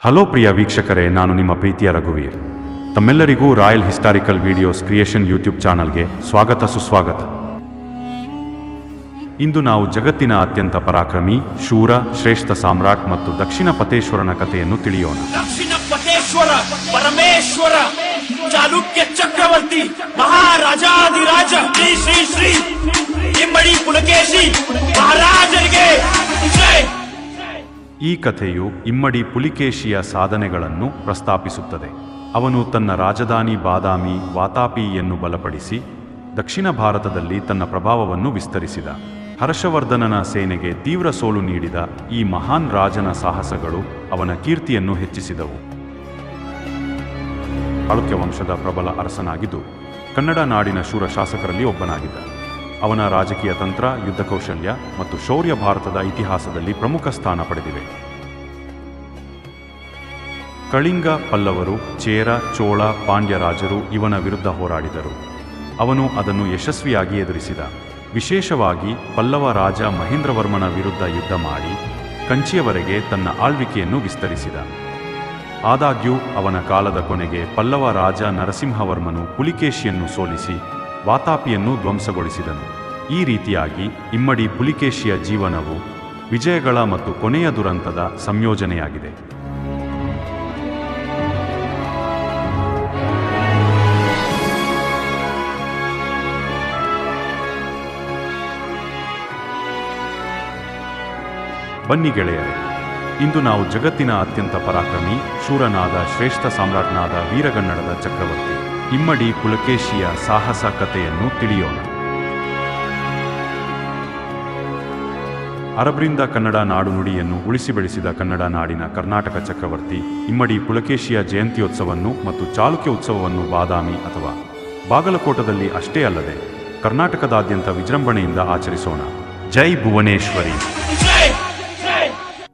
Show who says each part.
Speaker 1: Hello ಪ್ರಿಯ ವೀಕ್ಷಕರೇ, ನಾನು ನಿಮ್ಮ ಪ್ರೀತಿಯ ರಘುವೀರ್. ತಮ್ಮೆಲ್ಲರಿಗೂ royal historical videos creation YouTube ಚಾನಲ್ಗೆ ಸ್ವಾಗತ ಸುಸ್ವಾಗತ. ಇಂದು ನಾವು ಜಗತ್ತಿನ ಅತ್ಯಂತ ಪರಾಕ್ರಮಿ, ಶೂರ, ಶ್ರೇಷ್ಠ ಸಾಮ್ರಾಟ್ ಮತ್ತು ದಕ್ಷಿಣ ಪತೇಶ್ವರನ ಕಥೆಯನ್ನು ತಿಳಿಯೋಣ.
Speaker 2: ದಕ್ಷಿಣ ಪತೇಶ್ವರ ಪರಮೇಶ್ವರ ಚಾಲುಕ್ಯ ಚಕ್ರವರ್ತಿ ಮಹಾರಾಜಾಧಿರಾಜ ಶ್ರೀ ಶ್ರೀ ಶ್ರೀ ಇಮ್ಮಡಿ ಪುಲಕೇಶಿ ಮಹಾರಾಜರಿಗೆ ಜೈ.
Speaker 1: ಈ ಕಥೆಯು ಇಮ್ಮಡಿ ಪುಲಿಕೇಶಿಯ ಸಾಧನೆಗಳನ್ನು ಪ್ರಸ್ತಾಪಿಸುತ್ತದೆ. ಅವನು ತನ್ನ ರಾಜಧಾನಿ ಬಾದಾಮಿ ವಾತಾಪಿಯನ್ನು ಬಲಪಡಿಸಿ ದಕ್ಷಿಣ ಭಾರತದಲ್ಲಿ ತನ್ನ ಪ್ರಭಾವವನ್ನು ವಿಸ್ತರಿಸಿದ. ಹರ್ಷವರ್ಧನನ ಸೇನೆಗೆ ತೀವ್ರ ಸೋಲು ನೀಡಿದ ಈ ಮಹಾನ್ ರಾಜನ ಸಾಹಸಗಳು ಅವನ ಕೀರ್ತಿಯನ್ನು ಹೆಚ್ಚಿಸಿದವು. ಚಾಳುಕ್ಯ ವಂಶದ ಪ್ರಬಲ ಅರಸನಾಗಿದ್ದು ಕನ್ನಡ ನಾಡಿನ ಶೂರ ಶಾಸಕರಲ್ಲಿ ಒಬ್ಬನಾಗಿದ್ದ. ಅವನ ರಾಜಕೀಯ ತಂತ್ರ, ಯುದ್ಧ ಕೌಶಲ್ಯ ಮತ್ತು ಶೌರ್ಯ ಭಾರತದ ಇತಿಹಾಸದಲ್ಲಿ ಪ್ರಮುಖ ಸ್ಥಾನ ಪಡೆದಿವೆ. ಕಳಿಂಗ, ಪಲ್ಲವರು, ಚೇರ, ಚೋಳ, ಪಾಂಡ್ಯ ರಾಜರು ಇವನ ವಿರುದ್ಧ ಹೋರಾಡಿದರು. ಅವನು ಅದನ್ನು ಯಶಸ್ವಿಯಾಗಿ ಎದುರಿಸಿದ. ವಿಶೇಷವಾಗಿ ಪಲ್ಲವ ರಾಜ ಮಹೇಂದ್ರವರ್ಮನ ವಿರುದ್ಧ ಯುದ್ಧ ಮಾಡಿ ಕಂಚಿಯವರೆಗೆ ತನ್ನ ಆಳ್ವಿಕೆಯನ್ನು ವಿಸ್ತರಿಸಿದ. ಆದಾಗ್ಯೂ ಅವನ ಕಾಲದ ಕೊನೆಗೆ ಪಲ್ಲವ ರಾಜ ನರಸಿಂಹವರ್ಮನು ಪುಲಿಕೇಶಿಯನ್ನು ಸೋಲಿಸಿ ವಾತಾಪಿಯನ್ನು ಧ್ವಂಸಗೊಳಿಸಿದನು. ಈ ರೀತಿಯಾಗಿ ಇಮ್ಮಡಿ ಪುಲಿಕೇಶಿಯ ಜೀವನವು ವಿಜಯಗಳ ಮತ್ತು ಕೊನೆಯ ದುರಂತದ ಸಂಯೋಜನೆಯಾಗಿದೆ. ಬನ್ನಿ ಗೆಳೆಯರೇ, ಇಂದು ನಾವು ಜಗತ್ತಿನ ಅತ್ಯಂತ ಪರಾಕ್ರಮಿ, ಶೂರನಾದ, ಶ್ರೇಷ್ಠ ಸಾಮ್ರಾಟ್ನಾದ ವೀರಗನ್ನಡದ ಚಕ್ರವರ್ತಿ ಇಮ್ಮಡಿ ಪುಲಕೇಶಿಯ ಸಾಹಸ ಕಥೆಯನ್ನು ತಿಳಿಯೋಣ. ಅರಬರಿಂದ ಕನ್ನಡ ನಾಡು ನುಡಿಯನ್ನು ಉಳಿಸಿ ಬೆಳೆಸಿದ ಕನ್ನಡ ನಾಡಿನ ಕರ್ನಾಟಕ ಚಕ್ರವರ್ತಿ ಇಮ್ಮಡಿ ಪುಲಕೇಶಿಯ ಜಯಂತ್ಯೋತ್ಸವವನ್ನು ಮತ್ತು ಚಾಲುಕ್ಯ ಉತ್ಸವವನ್ನು ಬಾದಾಮಿ ಅಥವಾ ಬಾಗಲಕೋಟದಲ್ಲಿ ಅಷ್ಟೇ ಅಲ್ಲದೆ ಕರ್ನಾಟಕದಾದ್ಯಂತ ವಿಜೃಂಭಣೆಯಿಂದ ಆಚರಿಸೋಣ. ಜೈ ಭುವನೇಶ್ವರಿ.